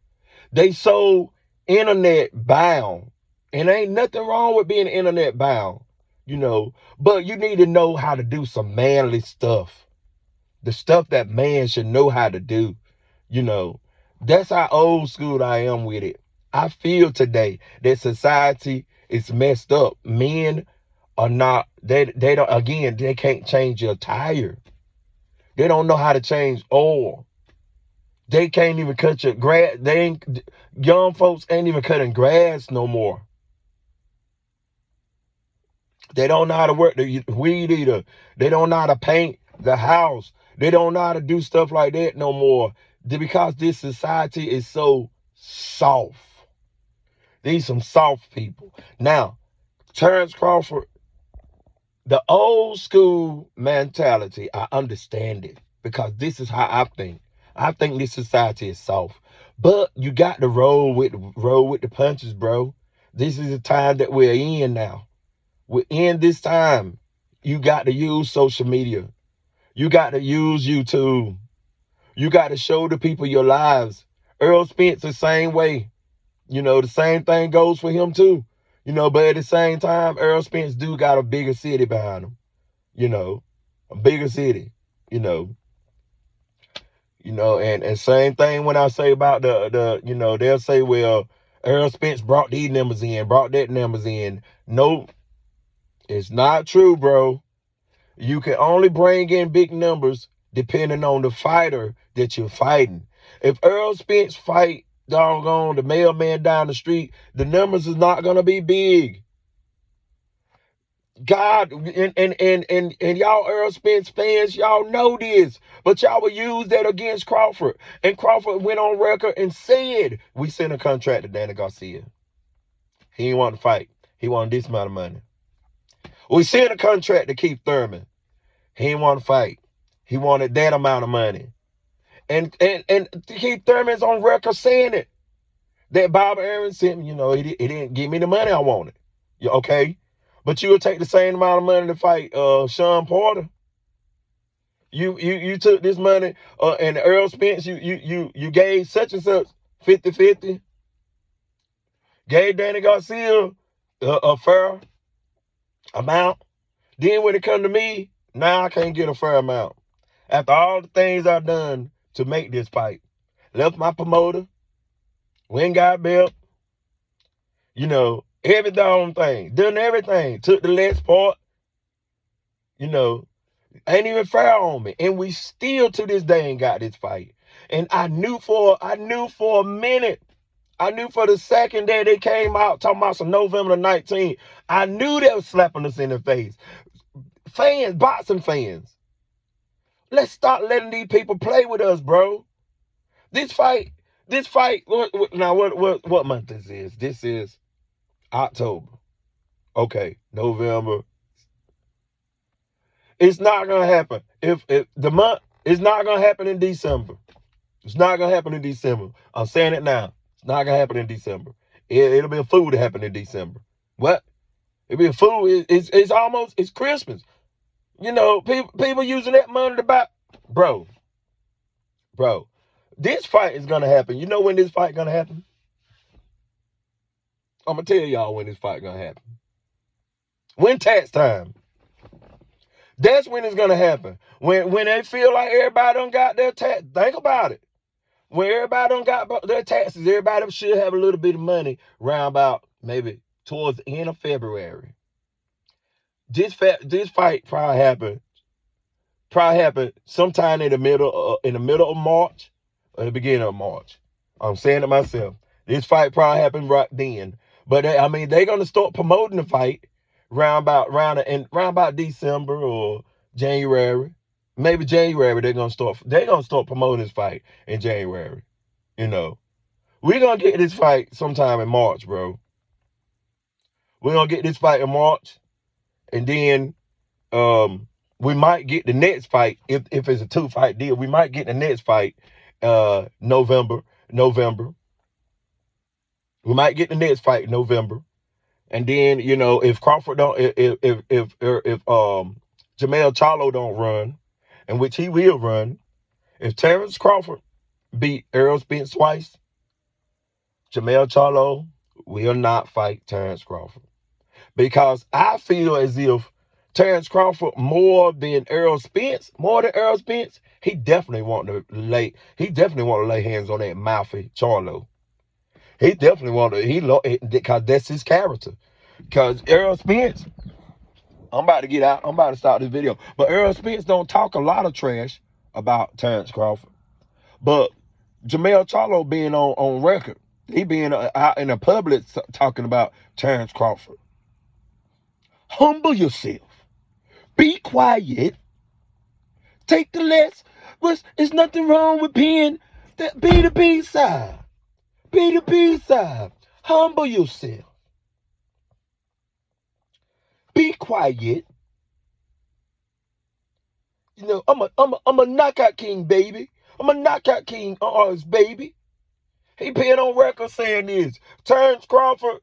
They so internet bound. And ain't nothing wrong with being internet bound, you know. But you need to know how to do some manly stuff. The stuff that man should know how to do, you know. That's how old school I am with it. I feel today that society is messed up. Men are not, they can't change your tire. They don't know how to change oil. They can't even cut your grass. Young folks ain't even cutting grass no more. They don't know how to work the weed eater. They don't know how to paint the house. They don't know how to do stuff like that no more. Because this society is so soft. These some soft people. Now, Terrence Crawford, the old school mentality, I understand it, because this is how I think. I think this society is soft. But you got to roll with the punches, bro. This is the time that we're in now. We're in this time. You got to use social media. You got to use YouTube. You got to show the people your lives. Earl Spence the same way. You know, the same thing goes for him too. You know, but at the same time, Earl Spence do got a bigger city behind him. You know, a bigger city, you know. And same thing when I say about they'll say, well, Earl Spence brought these numbers in, brought that numbers in. Nope. It's not true, bro. You can only bring in big numbers depending on the fighter that you're fighting. If Earl Spence fight doggone the mailman down the street, the numbers is not gonna be big. God, and y'all Earl Spence fans, y'all know this, but y'all will use that against Crawford. And Crawford went on record and said, we sent a contract to Danny Garcia. He didn't want to fight. He wanted this amount of money. We sent a contract to Keith Thurman. He didn't want to fight. He wanted that amount of money. And Keith Thurman's on record saying it. That Bob Arum sent me, he didn't give me the money I wanted. Okay? But you would take the same amount of money to fight Sean Porter. You took this money and Earl Spence, you gave such and such 50-50. Gave Danny Garcia a fair amount. Then when it come to me, now I can't get a fair amount. After all the things I've done to make this fight. Left my promoter. Went got belt. Every darn thing. Done everything. Took the last part. Ain't even fair on me. And we still to this day ain't got this fight. And I knew for a minute I knew for the second day they came out talking about some November the 19th. I knew they were slapping us in the face. Fans, boxing fans. Let's start letting these people play with us, bro. This fight, what month this is? This is October. Okay, November. It's not gonna happen. If the month, it's not gonna happen in December. It's not gonna happen in December. I'm saying it now. It's not gonna happen in December. It'll be a fool to happen in December. What? It'll be a fool. It's almost, it's Christmas. You know, people using that money to buy. Bro. This fight is gonna happen. You know when this fight gonna happen? I'm gonna tell y'all when this fight gonna happen. When tax time. That's when it's gonna happen. When they feel like everybody done got their tax. Think about it. When everybody done got their taxes, everybody should have a little bit of money round about maybe towards the end of February. This fight probably happened sometime in the middle of March or the beginning of March. I'm saying it myself. This fight probably happened right then. But they're gonna start promoting the fight round about December or January. Maybe January they're gonna start promoting this fight in January. You know. We're gonna get this fight sometime in March, bro. We're gonna get this fight in March, and then we might get the next fight if it's a 2-fight deal. We might get the next fight November. We might get the next fight in November. And then, you know, if Crawford don't, if Jermell Charlo don't run, and which he will run, if Terrence Crawford beat Errol Spence twice, Jermell Charlo will not fight Terrence Crawford. Because I feel as if Terrence Crawford more than Errol Spence, he definitely want to lay hands on that mouthy Charlo. He definitely want to, because that's his character. Because Errol Spence, I'm about to get out. I'm about to start this video. But Errol Spence don't talk a lot of trash about Terrence Crawford. But Jermell Charlo being on record, he being out in the public talking about Terrence Crawford. Humble yourself. Be quiet. Take the less. There's nothing wrong with being be the B side. Be the B side. Humble yourself. Be quiet. You know, I'm a knockout king, baby. I'm a knockout king, baby. He been on record saying this. Terrence Crawford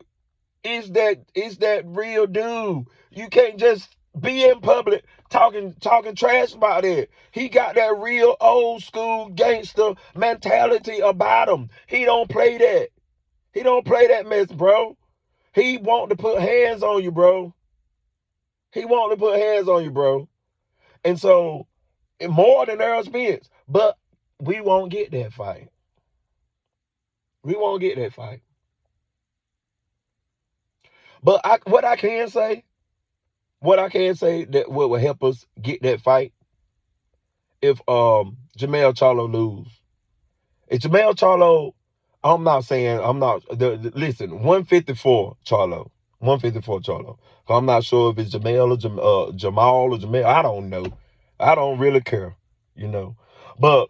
is that real dude. You can't just be in public talking trash about it. He got that real old school gangster mentality about him. He don't play that. He don't play that mess, bro. He want to put hands on you, bro. And so, more than Errol Spence. But we won't get that fight. But what I can say that what will help us get that fight if Jermell Charlo lose. If Jermell Charlo, listen, 154 Charlo. 154 Charlo. I'm not sure if it's Jamal or Jamal or Jamel. I don't know. I don't really care, you know. But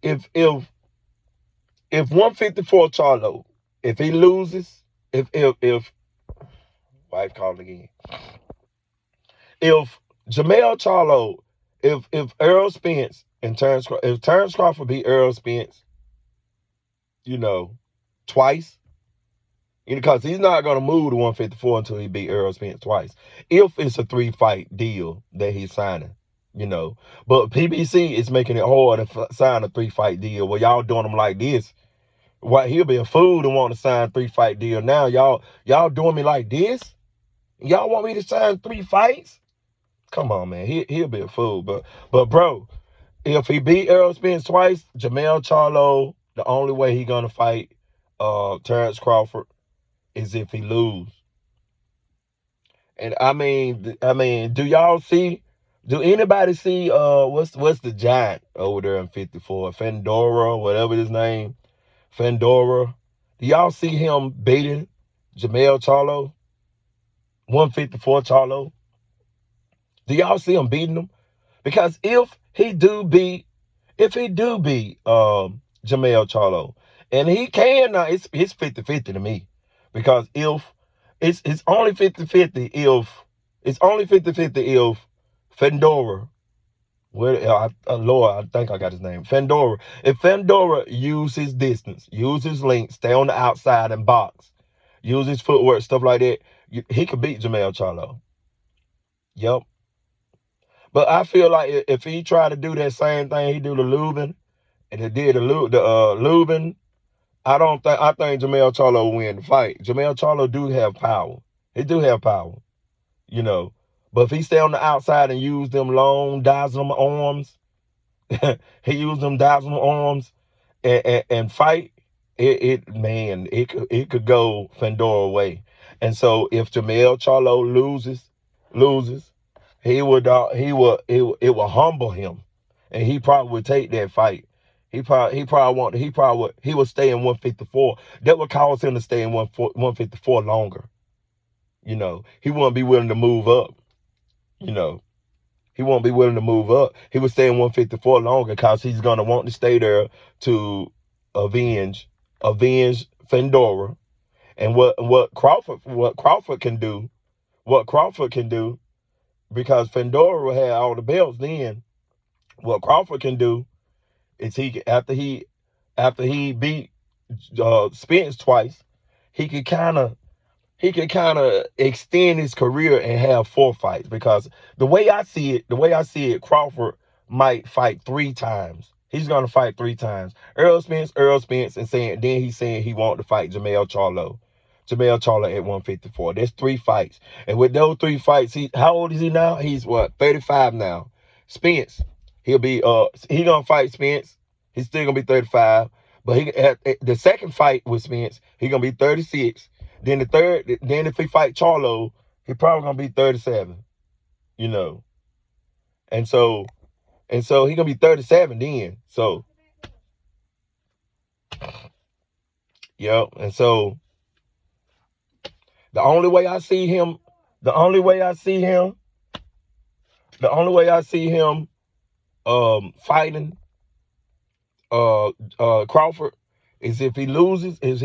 if 154 Charlo, if he loses, if wife called again. If Jermell Charlo, if Errol Spence and Terrence Crawford beat Errol Spence, you know, twice, because he's not going to move to 154 until he beat Errol Spence twice. If it's a 3-fight deal that he's signing, you know. But PBC is making it hard to sign a 3-fight deal. Well, y'all doing them like this. Why, he'll be a fool to want to sign a 3-fight deal now. Y'all doing me like this? Y'all want me to sign 3 fights? Come on, man. He'll be a fool. But bro, if he beat Errol Spence twice, Jermell Charlo, the only way he gonna fight Terrence Crawford is if he lose. And I mean, do anybody see what's the giant over there in 54? Fandora, whatever his name. Fandora. Do y'all see him beating Jamel Charlo? 154 Charlo? Do y'all see him beating him? Because if he do beat Jamel Charlo, and he can now, it's 50-50 to me. Because if it's only 50-50 if Fendora, Lord, I think I got his name. Fendora. If Fendora use his distance, use his length, stay on the outside and box, use his footwork, stuff like that, he could beat Jamel Charlo. Yep. But I feel like if he tried to do that same thing he do to Lubin, and he did the Lubin, I think Jamel Charlo will win the fight. Jamel Charlo do have power. He do have power, you know. But if he stay on the outside and use them long dazzling arms, he used them dazzling arms and fight, it could go Fendora way. And so if Jamel Charlo loses, it will humble him, and he probably would take that fight. He would stay in 154. That would cause him to stay in 154 longer. You know, he wouldn't be willing to move up. You know, he won't be willing to move up. He would stay in 154 longer because he's gonna want to stay there to avenge Fendora. And what Crawford can do, because Fendora will have all the belts then. What Crawford can do is after he beat Spence twice, he could kind of extend his career and have 4 fights. Because the way I see it, Crawford might fight 3 times. He's gonna fight 3 times. Errol Spence, and he's saying he wants to fight Jamel Charlo at 154. There's 3 fights. And with those 3 fights, how old is he now? He's 35 now. Spence, he gonna fight Spence. He's still gonna be 35. But the second fight with Spence, he's gonna be 36. Then if he fight Charlo, he probably gonna be 37. You know. And so he gonna be 37 then. So yep. And so the only way I see him fighting Crawford is if he loses to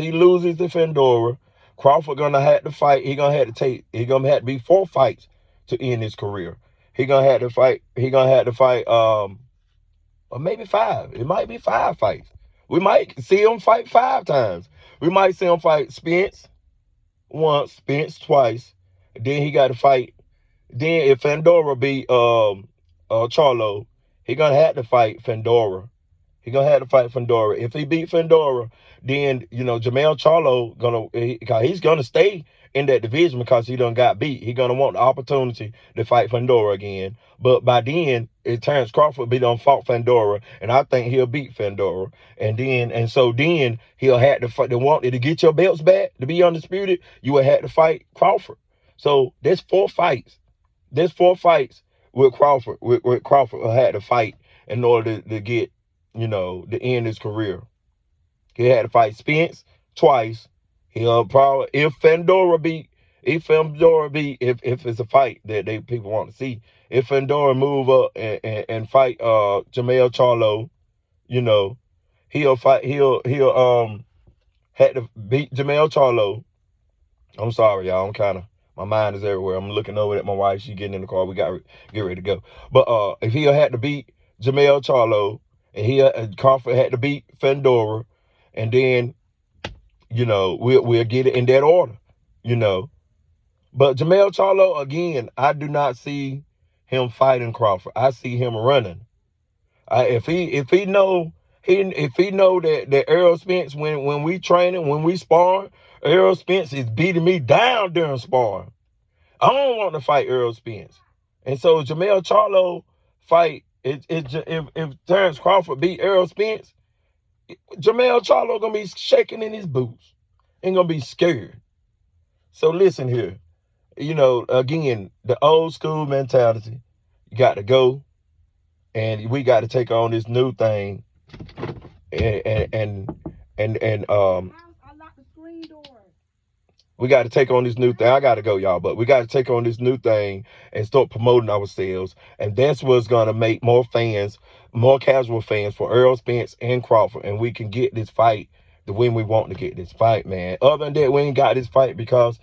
Fendora. Crawford gonna have to fight. He gonna have to be 4 fights to end his career. He gonna have to fight or maybe 5. It might be 5 fights. We might see him fight 5 times. We might see him fight Spence once, Spence twice. Then he got to fight. Then if Fendora beat Charlo, he gonna have to fight Fendora. If he beat Fendora, then Jamel Charlo he's gonna stay in that division because he done got beat. He gonna want the opportunity to fight Fendora again. But by then, Terrence Crawford be done fought Fendora, and I think he'll beat Fendora. And then he'll have to fight. They wanted to get your belts back to be undisputed. You would have to fight Crawford. So there's 4 fights. With Crawford. With Crawford will have to fight in order to get to end his career. He had to fight Spence twice. He'll probably if it's a fight that people want to see. If Fendora move up and fight Jamel Charlo, he'll had to beat Jamel Charlo. I'm sorry, y'all. My mind is everywhere. I'm looking over at my wife. She getting in the car. We got to get ready to go. But if he'll had to beat Jamel Charlo, and Crawford had to beat Fendora, and then we'll get it in that order, But Jamel Charlo, again, I do not see him fighting Crawford. I see him running. If he know that Errol Spence, when we training, when we sparring, Errol Spence is beating me down during sparring. I don't want to fight Errol Spence. And so Jamel Charlo fight, if Terrence Crawford beat Errol Spence, Jamel Charlo gonna be shaking in his boots. Ain't gonna be scared. So listen here. Again, the old school mentality. You got to go, and we got to take on this new thing. And We got to take on this new thing. I got to go, y'all, but we got to take on this new thing and start promoting ourselves. And that's what's going to make more fans, more casual fans for Earl, Spence, and Crawford. And we can get this fight the win we want to get this fight, man. Other than that, we ain't got this fight because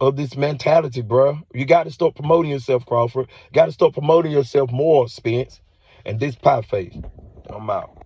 of this mentality, bro. You got to start promoting yourself, Crawford. Got to start promoting yourself more, Spence. And this pie face, I'm out.